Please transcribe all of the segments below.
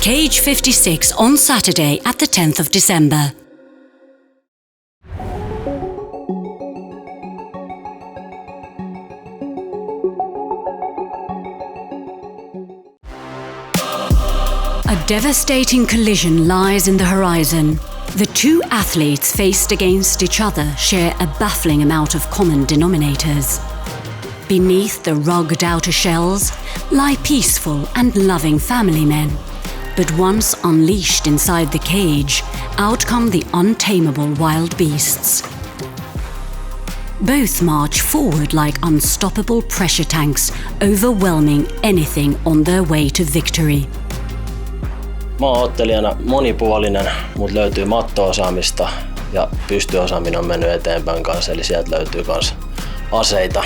Cage 56 on Saturday at the 10th of December. A devastating collision lies in the horizon. The two athletes faced against each other share a baffling amount of common denominators. Beneath the rugged outer shells lie peaceful and loving family men. But once unleashed inside the cage, out come the untamable wild beasts. Both march forward like unstoppable pressure tanks, overwhelming anything on their way to victory. Mä oon ottelijana monipuolinen, mut löytyy matto-osaamista ja pystyosaaminen on mennyt eteenpäin kanssa, eli sieltä löytyy kans aseita.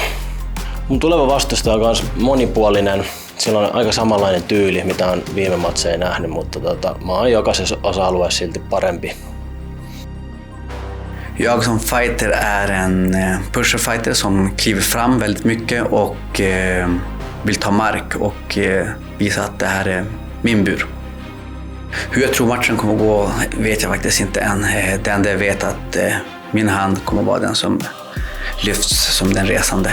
Mun tuleva vastustaja on kans monipuolinen. Sillä on aika samanlainen tyyli, mitä on viime matseja nähnyt, mutta mä oon jokaisessa osa-alueessa silti parempi. Jag som fighter är en pusherfighter som kliver fram väldigt mycket och vill ta mark och visa att det här är min bur. Hur jag tror matchen kommer att gå vet jag faktiskt inte än. Det enda jag vet att min hand kommer att vara den som lyfts som den resande.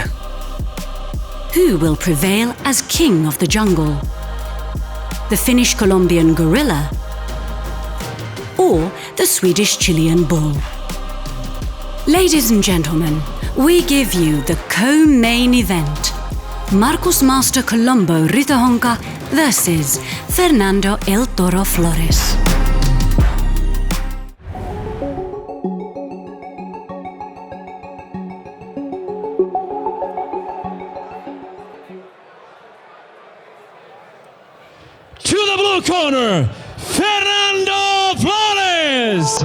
Who will prevail as king of the jungle? The Finnish-Colombian gorilla? Or the Swedish-Chilean bull? Ladies and gentlemen, we give you the co-main event. Markus Master Colombo Rytöhonka versus Fernando El Toro Flores. To the blue corner, Fernando Flores.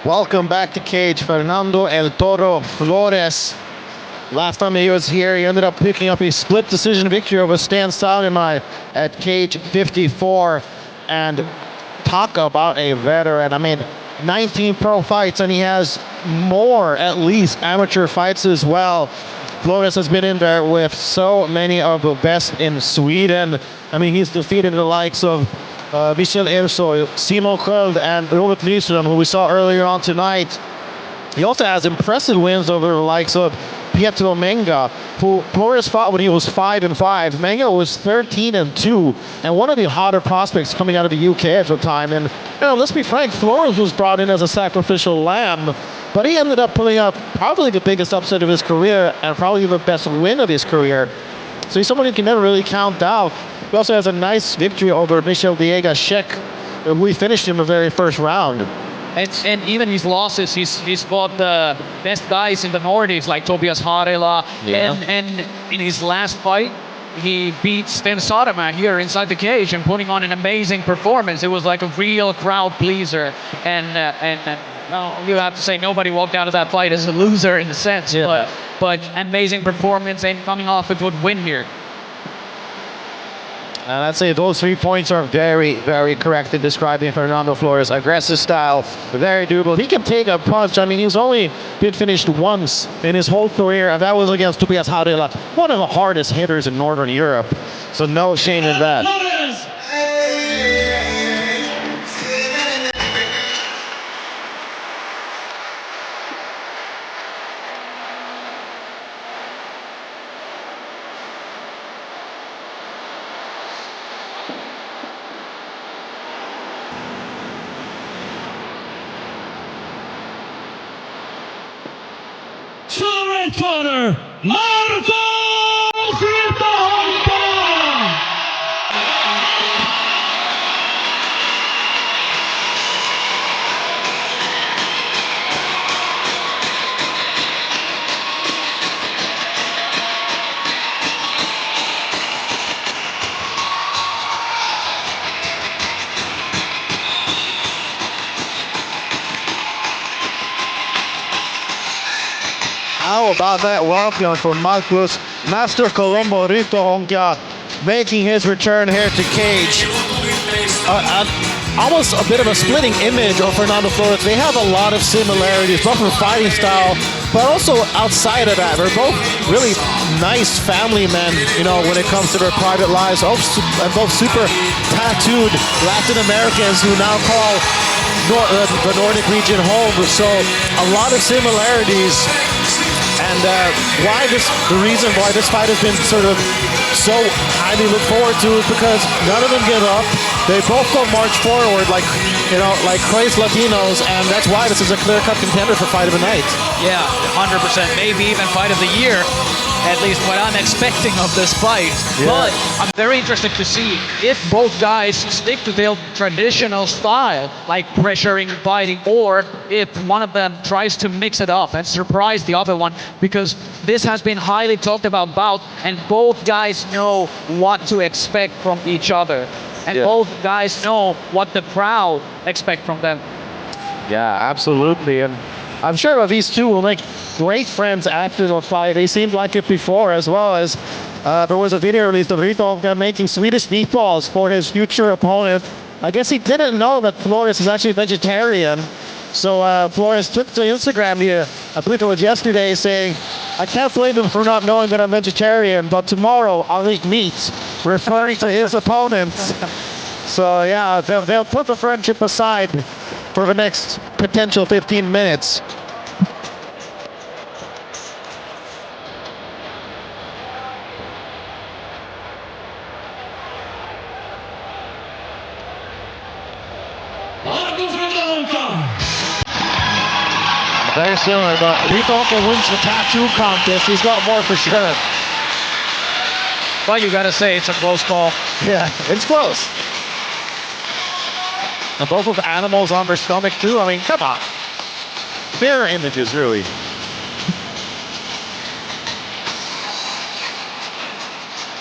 Welcome back to Cage, Fernando El Toro Flores. Last time he was here, he ended up picking up a split decision victory over Stan Salimai at Cage 54. And talk about a veteran. I mean, 19 pro fights, and he has more, at least, amateur fights as well. Flores has been in there with so many of the best in Sweden. I mean, he's defeated the likes of Michel Ersoy, Simon Sköld, and Robert Nyström, who we saw earlier on tonight. He also has impressive wins over the likes of Pietro Menga, who Flores fought when he was 5-5. Menga was 13-2, and one of the hotter prospects coming out of the UK at the time. And let's be frank, Flores was brought in as a sacrificial lamb, but he ended up pulling up probably the biggest upset of his career and probably the best win of his career. So he's someone you can never really count out. He also has a nice victory over Michel Diego Sheck, who he finished in the very first round. And even his losses, he's fought the best guys in the Nordics, like Tobias Harila. Yeah. And in his last fight, he beat Sten Soderman here inside the cage and putting on an amazing performance. It was like a real crowd pleaser. And well, you have to say nobody walked out of that fight as a loser in a sense. Yeah. But amazing performance and coming off a good win here. And I'd say those 3 points are very, very correct in describing Fernando Flores' aggressive style. Very doable. He can take a punch. I mean, he's only been finished once in his whole career, and that was against Tobias Harila, one of the hardest hitters in Northern Europe. So no shame in that. To the red corner, Markus Rytöhonka. how about that welcome for Markus, Master Colombo Rytöhonka, making his return here to Cage. Almost a bit of a splitting image of Fernando Flores. They have a lot of similarities, both in fighting style, but also outside of that. They're both really nice family men, you know, when it comes to their private lives. Both super tattooed Latin Americans who now call the Nordic region home. So a lot of similarities. And the reason why this fight has been sort of so highly looked forward to is because none of them give up. They both go march forward like crazed Latinos, and that's why this is a clear-cut contender for fight of the night. Yeah, 100%. Maybe even fight of the year. At least what I'm expecting of this fight. Yeah. But I'm very interested to see if both guys stick to their traditional style, like pressuring, fighting, or if one of them tries to mix it up and surprise the other one, because this has been highly talked about bout, and both guys know what to expect from each other. And both guys know what the crowd expect from them. Yeah, absolutely. And I'm sure these two will make great friends after the fight. They seemed like it before, as well as there was a video released of Rytöhonka making Swedish meatballs for his future opponent. I guess he didn't know that Flores is actually vegetarian. So Flores took to Instagram here, I believe it was yesterday, saying, "I can't blame him for not knowing that I'm vegetarian, but tomorrow I'll eat meat," referring to his opponent. So yeah, they'll put the friendship aside for the next potential 15 minutes. Very similar, but Rytöhonka wins the tattoo contest. He's got more for sure. But you gotta say, it's a close call. Yeah, it's close. And both with animals on their stomach too. I mean, come on. Fair images, really.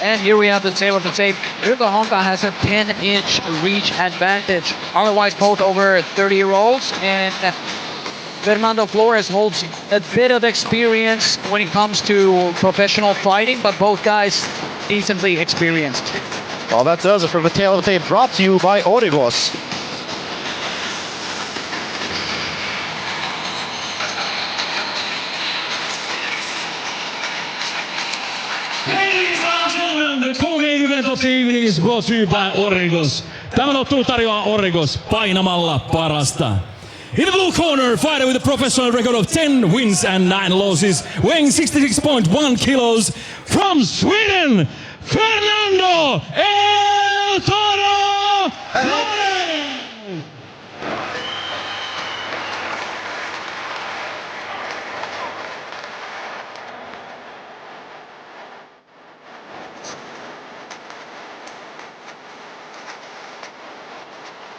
And here we have the tail of the tape. Rytöhonka has a 10-inch reach advantage. Otherwise, both over 30-year-olds. And Fernando Flores holds a bit of experience when it comes to professional fighting, but both guys decently experienced. Well, that does it for the tail of the tape, brought to you by ORIGOS. The co-main event of the evening is brought to you by ORIGOS. Tämän ottelu tarjoaa ORIGOS painamalla parasta. In the blue corner, fighter with a professional record of 10 wins and 9 losses, weighing 66.1 kilos, from Sweden, Fernando El Toro Flores!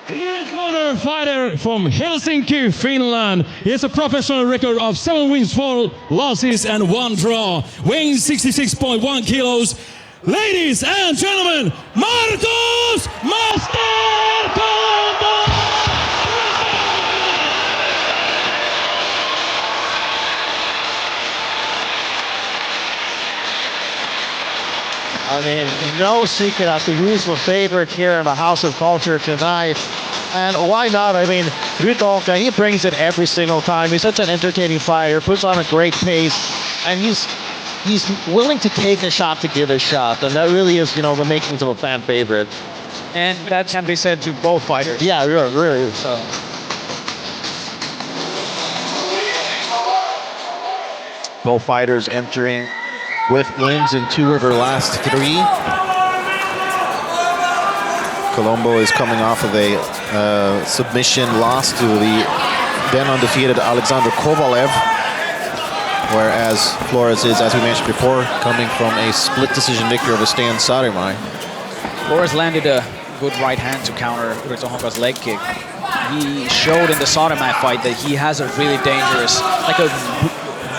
In corner, fighter from Helsinki, Finland. He has a professional record of 7 wins, 4 losses and 1 draw, weighing 66.1 kilos. Ladies and gentlemen, Markus Master Colombo! I mean, no secret as to who's the favorite here in the House of Culture tonight. And why not? I mean, Rytöhonka, he brings it every single time. He's such an entertaining fighter, puts on a great pace, and he's willing to take a shot to give a shot. And that really is, you know, the makings of a fan favorite. And that can be said to both fighters. Yeah, really. So. Both fighters entering with wins in 2 of their last 3. Colombo is coming off of a submission loss to the then undefeated Alexander Kovalev, whereas Flores is, as we mentioned before, coming from a split decision victory over Stan Sarimai. Flores landed a good right hand to counter Rytöhonka's leg kick. He showed in the Sarimai fight that he has a really dangerous, like a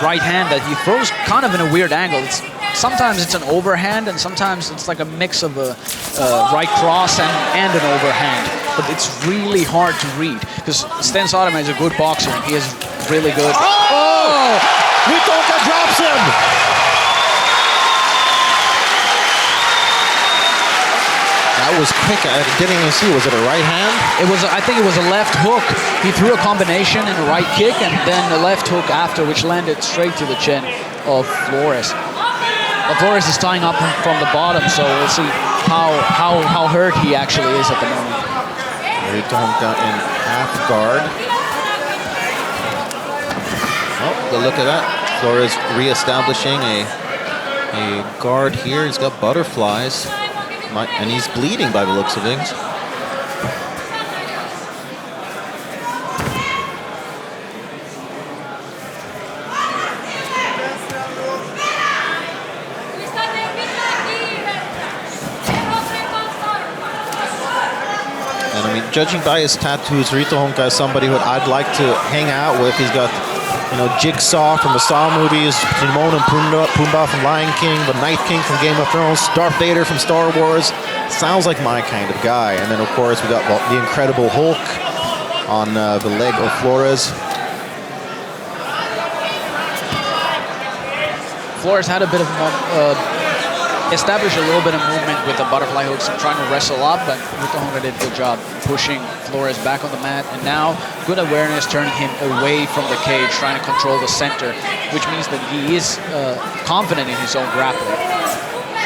right hand that he throws kind of in a weird angle. Sometimes it's an overhand, and sometimes it's like a mix of a right cross and an overhand. But it's really hard to read, because Sten Sarimai is a good boxer, and he is really good. Oh! Rytöhonka drops him! That was quick. I didn't even see. Was it a right hand? It was. I think it was a left hook. He threw a combination and a right kick, and then a left hook after, which landed straight to the chin of Flores. But Flores is tying up from the bottom, so we'll see how hurt he actually is at the moment. Rytöhonka in half guard. Oh, good look at that. Flores re-establishing a guard here. He's got butterflies. And he's bleeding by the looks of things. And I mean, judging by his tattoos, Rytöhonka is somebody who I'd like to hang out with. He's got, you know, Jigsaw from the Saw movies, Timon and Pumbaa from Lion King, the Night King from Game of Thrones, Darth Vader from Star Wars. Sounds like my kind of guy. And then, of course, we got the Incredible Hulk on the leg of Flores. Flores had a bit of established a little bit of movement with the butterfly hooks and trying to wrestle up, but Rytöhonka did a good job pushing Flores back on the mat, and now good awareness turning him away from the cage, trying to control the center, which means that he is confident in his own grappling.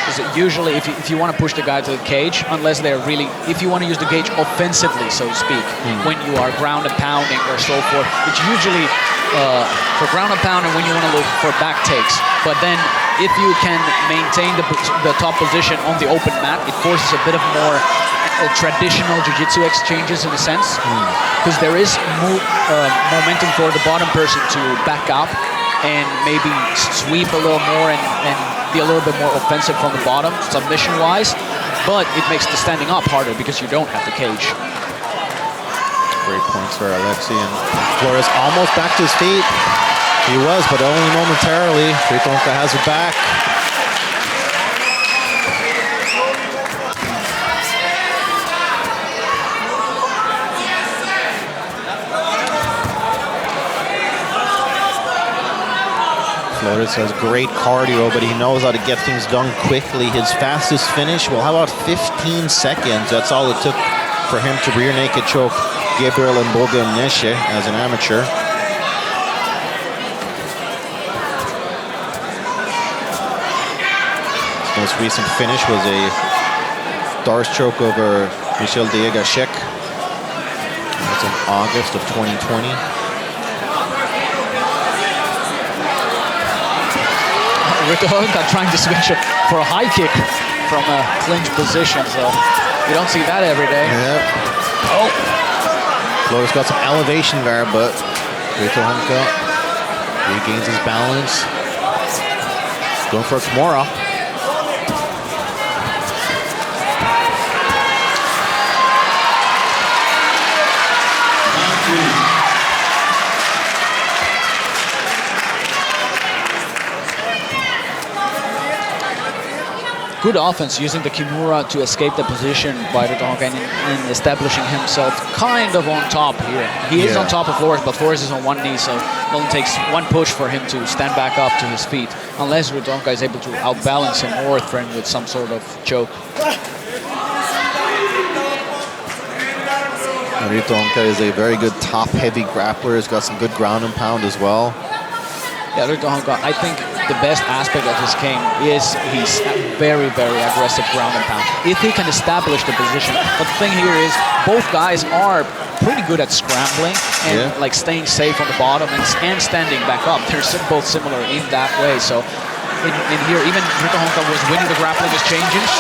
Because usually if you want to push the guy to the cage, unless they're really, if you want to use the cage offensively, so to speak, when you are ground and pounding or so forth, it's usually for ground and pounding when you want to look for back takes. But then if you can maintain the top position on the open mat, it forces a bit of more traditional jiu-jitsu exchanges in a sense, because there is momentum for the bottom person to back up and maybe sweep a little more and be a little bit more offensive from the bottom, submission-wise, but it makes the standing up harder because you don't have the cage. Great points for Alexei, and Flores almost back to his feet. He was, but only momentarily. Rytöhonka has it back. Flores has great cardio, but he knows how to get things done quickly. His fastest finish, well, how about 15 seconds? That's all it took for him to rear naked choke Gabriel and Boga Neshe as an amateur. His most recent finish was a Darce choke over Michel Diegashek. That's in August of 2020. Rytöhonka trying to switch it for a high kick from a clinch position, so you don't see that every day. Yep. Oh! Flores got some elevation there, but Rytöhonka regains his balance. Going for a Kimura. Good offense, using the Kimura to escape the position by Rytöhonka and establishing himself kind of on top here. He is on top of Flores, but Flores is on one knee, so it only takes one push for him to stand back up to his feet, unless Rytöhonka is able to outbalance him or threaten with some sort of choke. Rytöhonka is a very good top-heavy grappler. He's got some good ground and pound as well. Yeah, Rytöhonka, I think the best aspect of his game is he's very, very aggressive ground and pound. If he can establish the position. But the thing here is both guys are pretty good at scrambling and like staying safe on the bottom and standing back up. They're both similar in that way. So in here, even Rytöhonka was winning the grappling exchanges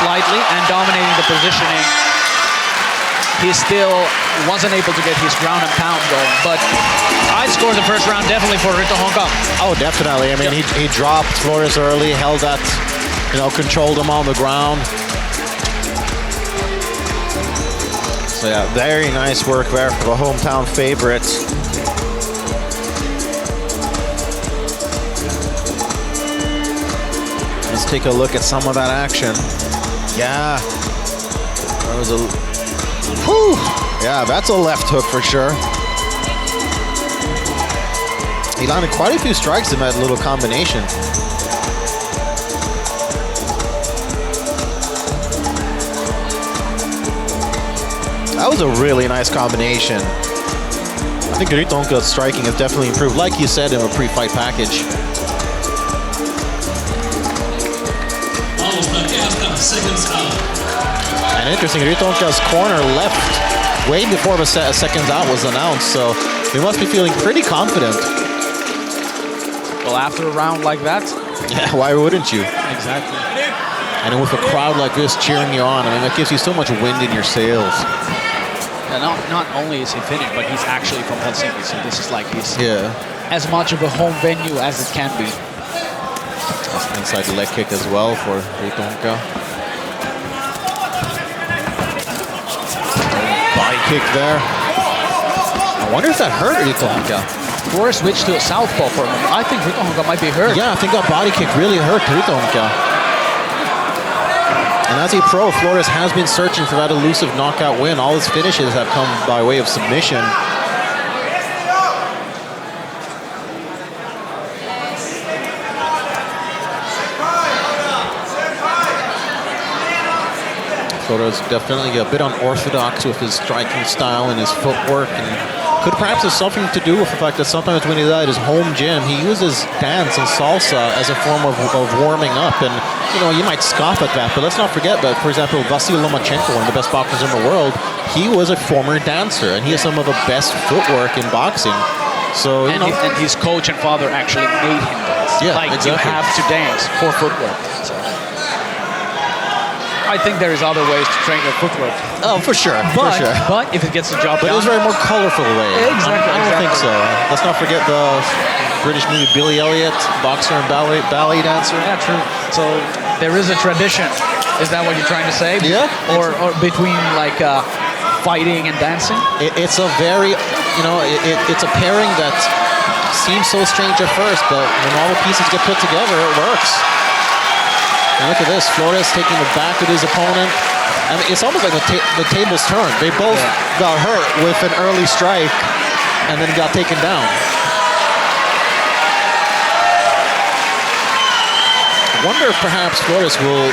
slightly and dominating the positioning. He still wasn't able to get his ground and pound going, but I'd score the first round definitely for Rytöhonka. Oh, definitely. I mean, he dropped Flores early, held that, controlled him on the ground. So yeah, very nice work there for the hometown favorite. Let's take a look at some of that action. Yeah, that was a... Whew. Yeah, that's a left hook for sure. He landed quite a few strikes in that little combination. That was a really nice combination. I think Rytöhonka's striking has definitely improved, like you said, in a pre-fight package. And interesting, Rytöhonka's corner left way before a seconds out was announced, so they must be feeling pretty confident. Well, after a round like that? Yeah, why wouldn't you? Exactly. And with a crowd like this cheering you on, I mean, that gives you so much wind in your sails. Yeah, not only is he Finnish, but he's actually from Helsinki, so this is like his as much of a home venue as it can be. That's an inside leg kick as well for Rytöhonka. Body kick there. I wonder if that hurt Rytöhonka. Flores switched to a southpaw for him. I think Rytöhonka might be hurt. Yeah, I think that body kick really hurt Rytöhonka. And as a pro, Flores has been searching for that elusive knockout win. All his finishes have come by way of submission. Flores definitely a bit unorthodox with his striking style and his footwork, and could perhaps have something to do with the fact that sometimes when he's at his home gym, he uses dance and salsa as a form of warming up. And, you know, you might scoff at that, but let's not forget that, for example, Vasyl Lomachenko, one of the best boxers in the world, he was a former dancer, and he has some of the best footwork in boxing. So, and his coach and father actually made him dance. Yeah, like, exactly. you have to dance for footwork. So I think there is other ways to train your footwork. Oh, for sure, But if it gets the job But done, it was a very more colorful way. Exactly. I don't think so. Let's not forget the British movie Billy Elliot, boxer and ballet dancer. Yeah, true. So there is a tradition. Is that what you're trying to say? Yeah. Or between like fighting and dancing? It's a very, you know, it's a pairing that seems so strange at first, but when all the pieces get put together, it works. And look at this, Flores taking the back of his opponent. I mean, it's almost like the tables turned. They both got hurt with an early strike and then got taken down. I wonder if perhaps Flores will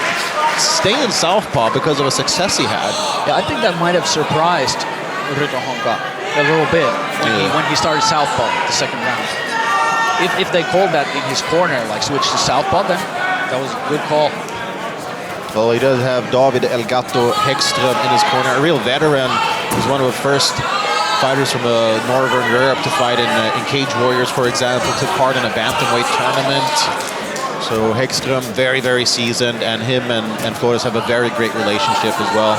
stay in southpaw because of a success he had. Yeah, I think that might have surprised Rytöhonka a little bit when he started southpaw the second round. If they called that in his corner, like switch to southpaw, then that was a good call. Well, he does have David El Gato Häggström in his corner, a real veteran. He was one of the first fighters from Northern Europe to fight in Cage Warriors, for example, took part in a bantamweight tournament. So Häggström, very, very seasoned, and him and Flores have a very great relationship as well.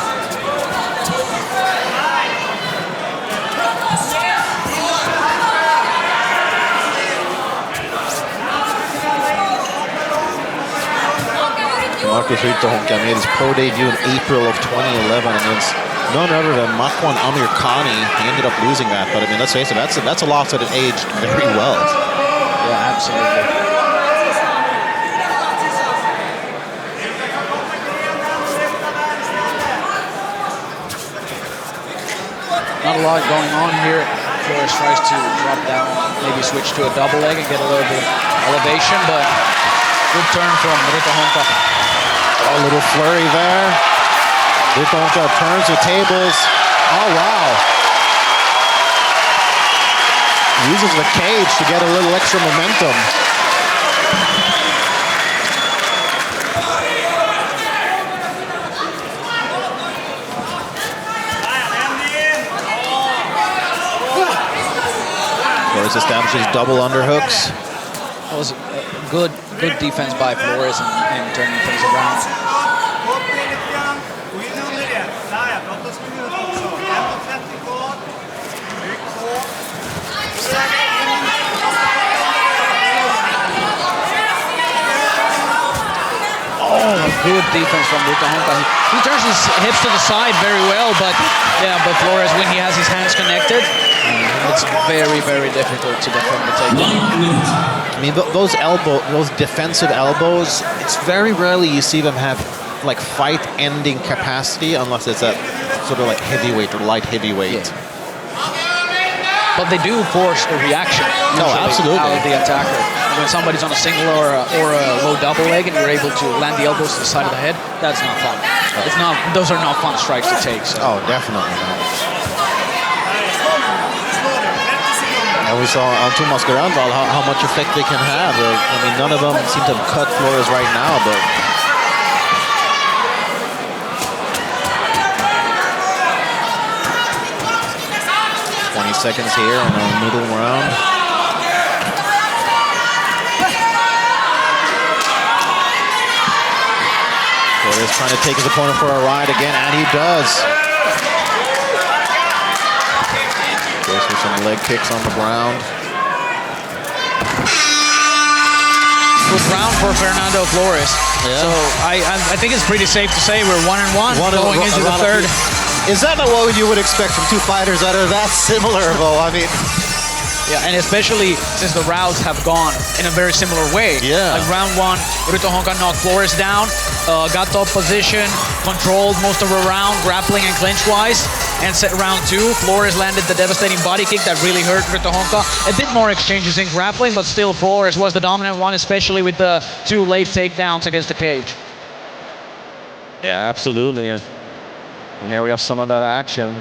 Markus Rytöhonka made his pro debut in April of 2011 against none other than Makwan Amirkhani. He ended up losing that, but I mean, let's face it, that's a loss that had aged very well. Yeah, absolutely. Not a lot going on here. Flores tries to drop down, maybe switch to a double leg and get a little bit of elevation, but good turn from Rytöhonka. A little flurry there. Rytöhonka turns the tables. Oh, wow. Uses the cage to get a little extra momentum. Flores establishes double underhooks. That was good defense by Flores and turning things around. Oh, good defense from Rytöhonka. He turns his hips to the side very well, but Flores, when he has his hands connected, it's very, very difficult to defend the takedown. I mean, those defensive elbows, it's very rarely you see them have like fight-ending capacity unless it's at sort of like heavyweight or light heavyweight. Yeah. but they do force a reaction. No, absolutely. Out of the attacker. And when somebody's on a single or a low double leg and you're able to land the elbows to the side of the head, that's not fun. It's not. Those are not fun strikes to take. So. Oh, definitely not. And we saw on two Mascherano how much effect they can have. I mean, none of them seem to have cut Flores right now, but 20 seconds here in the middle round. Flores trying to take his opponent for a ride again, and he does. Goes with some leg kicks on the ground. Good round for Fernando Flores. Yeah. So I think it's pretty safe to say we're 1-1 going into the third. Is that not what you would expect from two fighters that are that similar, though? I mean, yeah, and especially since the rounds have gone in a very similar way. Yeah. Like round one, Rytöhonka knocked Flores down, got top position, controlled most of the round, grappling and clinch-wise. And set round two, Flores landed the devastating body kick that really hurt Rytöhonka. A bit more exchanges in grappling, but still Flores was the dominant one, especially with the two late takedowns against the cage. yeah, absolutely. And here we have some of that action.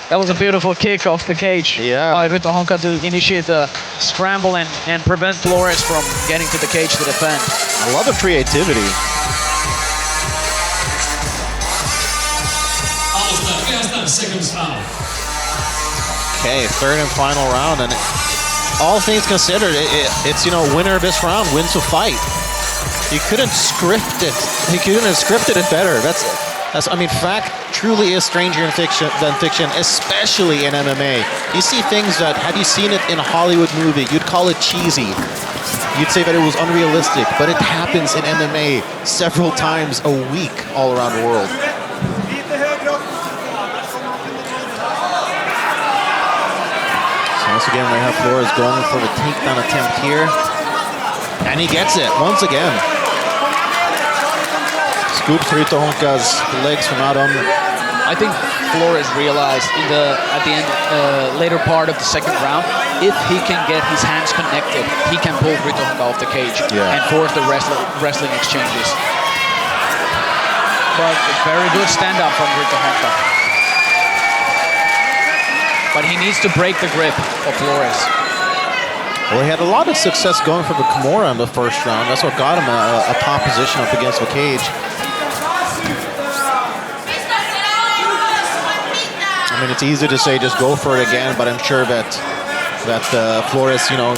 That was a beautiful kick off the cage by Rytöhonka to initiate the scramble and prevent Flores from getting to the cage to defend. I love the creativity. Seconds round. Okay, third and final round, and all things considered, it's, you know, winner of this round wins the fight. You couldn't script it. You couldn't have scripted it better. That's. I mean, fact truly is stranger than fiction, especially in MMA. You see things that, had you seen it in a Hollywood movie, you'd call it cheesy. You'd say that it was unrealistic, but it happens in MMA several times a week all around the world. Once again, we have Flores going for the takedown attempt here. And he gets it once again. Scoops Rytöhonka's legs from out on. I think Flores realized at the end, later part of the second round, if he can get his hands connected, he can pull Rytöhonka off the cage and force the wrestling exchanges. But very good stand-up from Rytöhonka. But he needs to break the grip of Flores. Well, he had a lot of success going for the Kimura in the first round. That's what got him a top position up against the cage. I mean, it's easy to say just go for it again, but I'm sure that Flores, you know,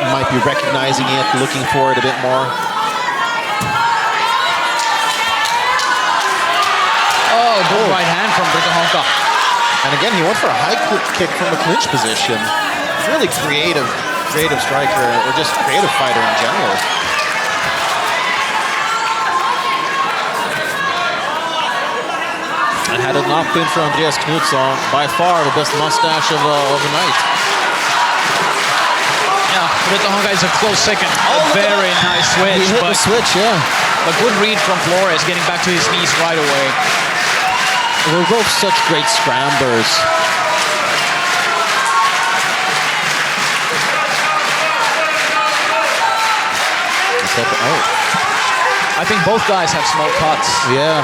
might be recognizing it, looking for it a bit more. Oh, good right hand from Rytöhonka. And again, he went for a high kick from the clinch position. Really creative striker, or just creative fighter in general. And had it not been for Andreas Knutsson, by far the best mustache of the night. Yeah, Rytöhonka is a close second. A very nice switch. He hit the switch, yeah. A good read from Flores, getting back to his knees right away. We're both such great scramblers. I think both guys have small cuts. Yeah.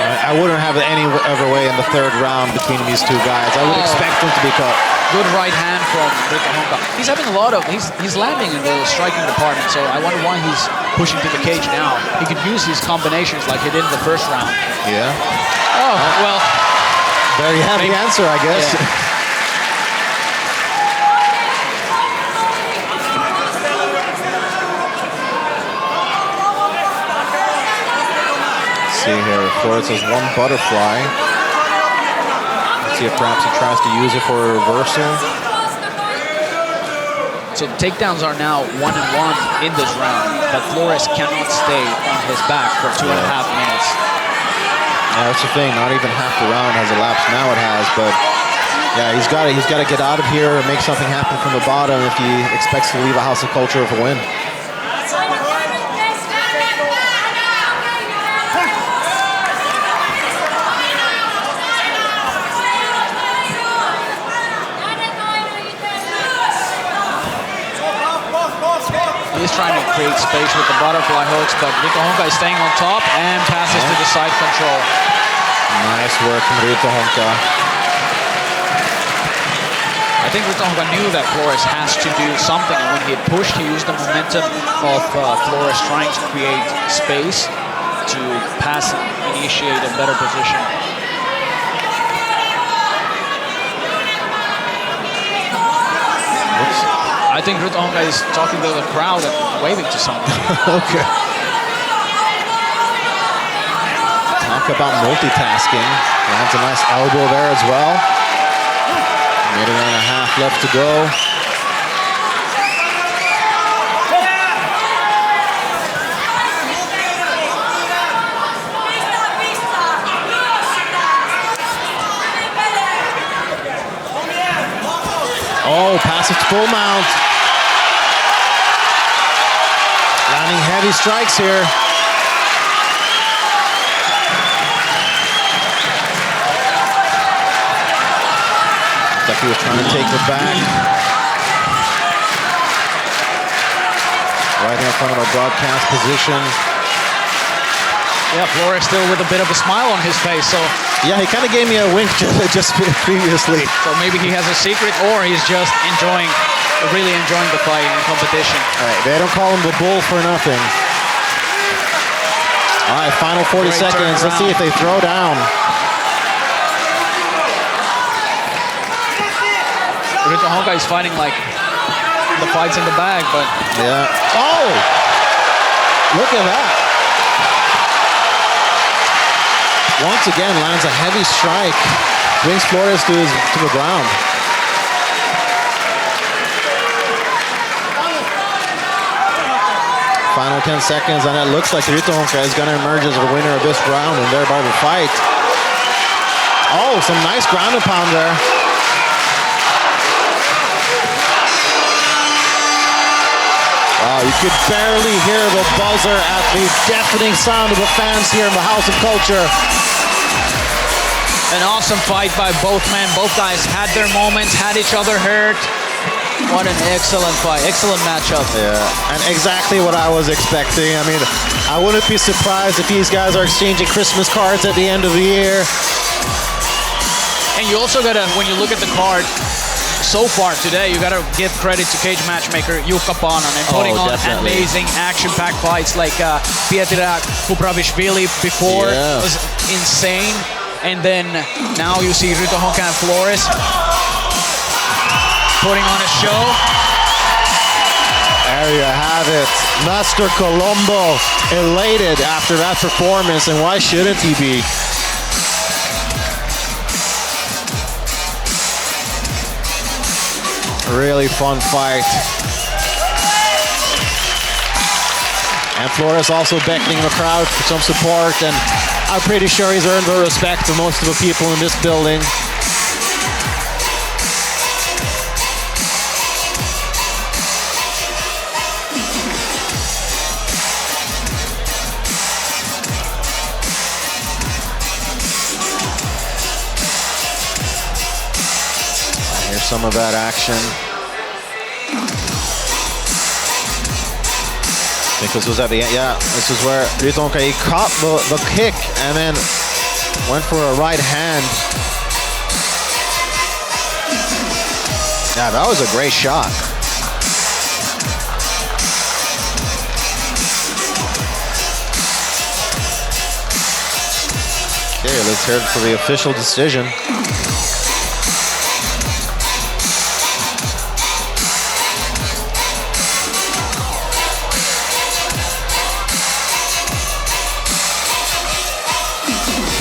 I wouldn't have it any other way in the third round between these two guys. I would expect them to be cut. Good right hand from Rytöhonka. He's having a lot of, he's landing in the striking department, so I wonder why he's pushing to the cage now. He could use his combinations like he did in the first round. Yeah. Oh, well. There you have the answer, I guess. Yeah. See here, Flores has one butterfly. Let's see if perhaps he tries to use it for a reversal. So the takedowns are now 1-1 in this round, but Flores cannot stay on his back for 2.5 minutes. Yeah, that's the thing. Not even half the round has elapsed. Now it has, but yeah, he's got to get out of here and make something happen from the bottom if he expects to leave a House of Culture with a win. He's trying to create space with the butterfly hooks, but Rytöhonka is staying on top and passes to the side control. Nice work from Rytöhonka. I think Rytöhonka knew that Flores has to do something, and when he had pushed, he used the momentum of Flores trying to create space to pass and initiate a better position. I think Rytöhonka is talking to the crowd and waving to someone. Okay. Talk about multitasking. Lands a nice elbow there as well. Minute and a half left to go. Oh, passes to full mount. Landing heavy strikes here. Like he was trying to take it back. Right in front of our broadcast position. Yeah, Flores still with a bit of a smile on his face, so... Yeah, he kind of gave me a wink just previously. So maybe he has a secret, or he's just really enjoying the fight and competition. All right, they don't call him the bull for nothing. All right, final 40 seconds. Let's see if they throw down. Rytöhonka is fighting like the fight's in the bag, but... Yeah. Oh! Look at that. Once again, lands a heavy strike. Brings Flores to the ground. Final 10 seconds, and it looks like Rytöhonka is going to emerge as the winner of this round and thereby the fight. Oh, some nice ground and pound there. Wow, you could barely hear the buzzer at the deafening sound of the fans here in the House of Culture. An awesome fight by both men. Both guys had their moments, had each other hurt. What an excellent fight, excellent matchup. Yeah, and exactly what I was expecting. I mean, I wouldn't be surprised if these guys are exchanging Christmas cards at the end of the year. And you also gotta, when you look at the card, so far today, you gotta give credit to cage matchmaker Jukka Paananen and putting on amazing action-packed fights like Pietra Kupravishvili before was insane. And then now you see Rytöhonka and Flores putting on a show. There you have it. Master Colombo elated after that performance, and why shouldn't he be? Really fun fight. And Flores also beckoning the crowd for some support, and I'm pretty sure he's earned the respect of most of the people in this building. Here's some of that action. I think this was at the end. Yeah, this is where Rytöhonka, he caught the kick and then went for a right hand. Yeah, that was a great shot. Okay, let's hear it for the official decision.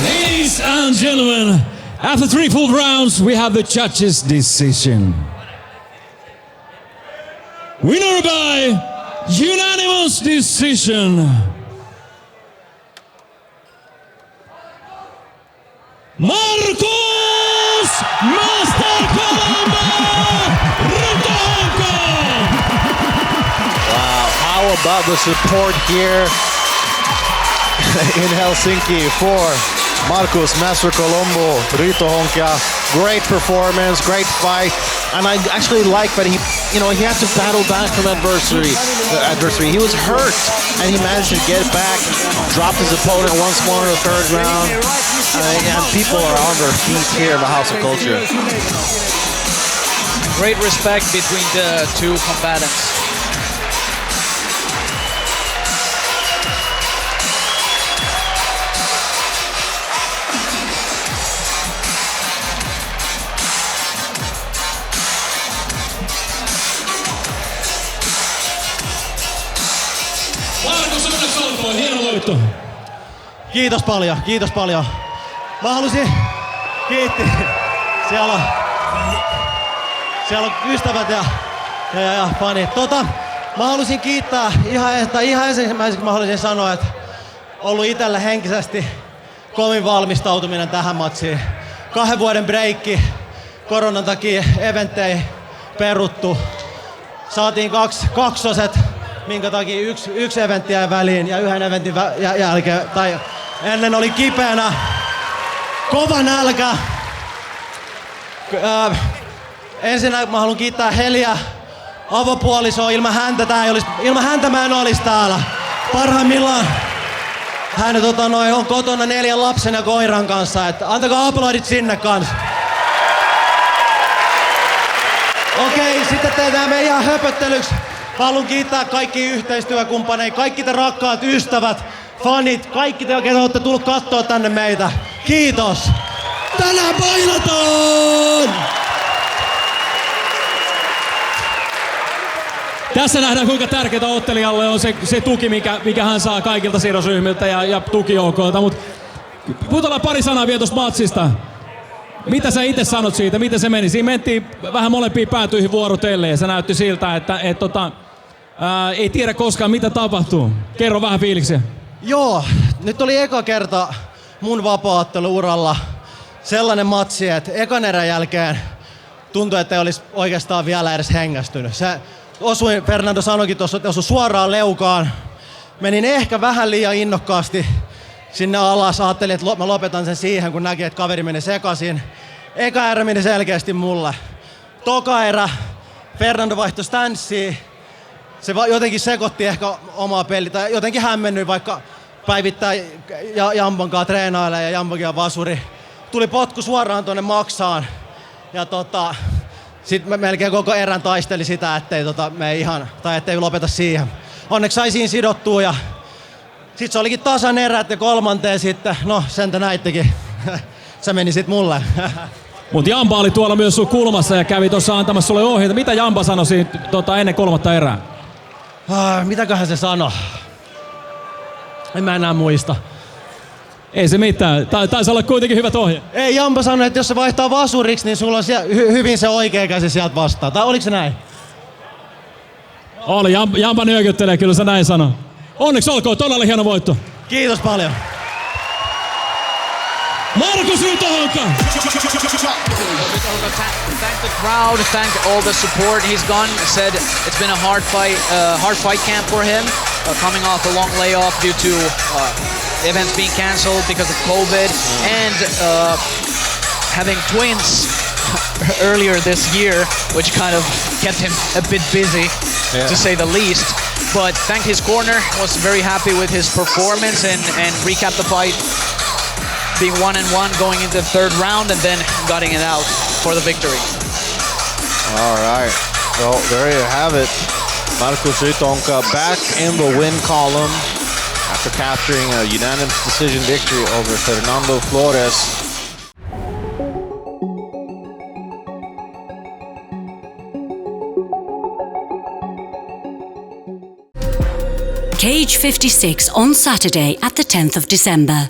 Ladies and gentlemen, after 3 full rounds, we have the judges' decision. Winner by unanimous decision, Markus Master Colombo Rytöhonka! Wow, how about the support here in Helsinki for Markus Master Colombo Rytöhonka? Great performance, great fight, and I actually like that he had to battle back from adversity. adversary. He was hurt, and he managed to get back, dropped his opponent once more in the third round, and people are on their feet here in the House of Culture. Great respect between the two combatants. Markus, onneksi olkoon, hieno voitto. Kiitos paljon. Mä halusin kiittää. Siellä on ystävät ja fanit. Mä halusin kiittää ihan ensimmäiseksi mä halusin sanoa, että ollut itselle henkisesti kovin valmistautuminen tähän matsiin. 2 vuoden breikki, koronan takia eventtei peruttu. Saatiin kaksoset, minkä takia yksi eventti jäi väliin ja yhden eventin jälkeen, tai ennen oli kipeänä, kova nälkä. Ensinnä mä haluan kiittää Heliä, avopuolisoa, ilman häntä mä en olisi täällä. Parhaimmillaan hän on kotona 4 lapsen ja koiran kanssa, että antakaa aplodit sinne kanssa. Okei, sitten tehdään me ihan höpöttelyksi. Haluan kiittää kaikki yhteistyökumppaneita, kaikki te rakkaat ystävät, fanit, kaikki te, jotka olette tullut kattoo tänne meitä. Kiitos! Tänään painataan! Tässä nähdään, kuinka tärkeää ottelijalle on se tuki, mikä hän saa kaikilta sidosryhmiltä ja tukijoukoilta. Mutta puhutaan pari sanaa vielä tuosta matsista. Mitä sä itse sanot siitä? Miten se meni? Siinä mentiin vähän molempiin päätyihin vuorotellen ja se näytti siltä, että ei tiedä koskaan mitä tapahtuu. Kerro vähän fiiliksiä. Joo, nyt oli eka kerta mun vapaaotteluuralla sellainen matsi, että ekan erän jälkeen tuntui, että ei olisi oikeastaan vielä edes hengästynyt. Se osui, Fernando sanoikin tuossa, että osui suoraan leukaan. Menin ehkä vähän liian innokkaasti sinne alas. Ajattelin, että mä lopetan sen siihen, kun näki, että kaveri meni sekaisin. Eka erä meni selkeästi mulle. Toka erä, Fernando vaihtoi stanssiin. Se jotenkin sekoitti ehkä omaa peliä, tai jotenkin hämmennyin, vaikka päivittäin Jampan kanssa treenailee ja Jampakin on vasuri. Tuli potku suoraan tuonne maksaan. Ja sit mä melkein koko erän taisteli sitä, ettei ettei lopeta siihen. Onneksi sai siinä sidottua ja sit se olikin tasan erät ja kolmanteen sitten, no sen te näittekin. Se meni sit mulle. Mut Jampa oli tuolla myös sun kulmassa ja kävi tuossa antamassa sulle ohjeita. Mitä Jampa sanoi siitä, ennen 3. erää? Mitäköhän se sanoi? En mä enää muista. Ei se mitään. Taisi olla kuitenkin hyvät ohjeet. Ei, Jampa sanoi, että jos se vaihtaa vasuriksi, niin sulla on hyvin se oikea käsi sieltä vastaan. Tai oliko se näin? Oli. Jampa nyökyttelee, kyllä se näin sanoi. Onneksi olkoon, todella hieno voitto. Kiitos paljon. Markus Rytöhonka! Thank the crowd, thank all the support he's gotten. Said it's been a hard fight camp for him, coming off a long layoff due to events being cancelled because of COVID, and having twins earlier this year, which kind of kept him a bit busy, to say the least. But thanked his corner, was very happy with his performance, and recapped the fight being 1-1 going into the 3rd round and then gutting it out for the victory. All right. Well, there you have it. Markus Rytöhonka back in the win column after capturing a unanimous decision victory over Fernando Flores. Cage 56 on Saturday at the 10th of December.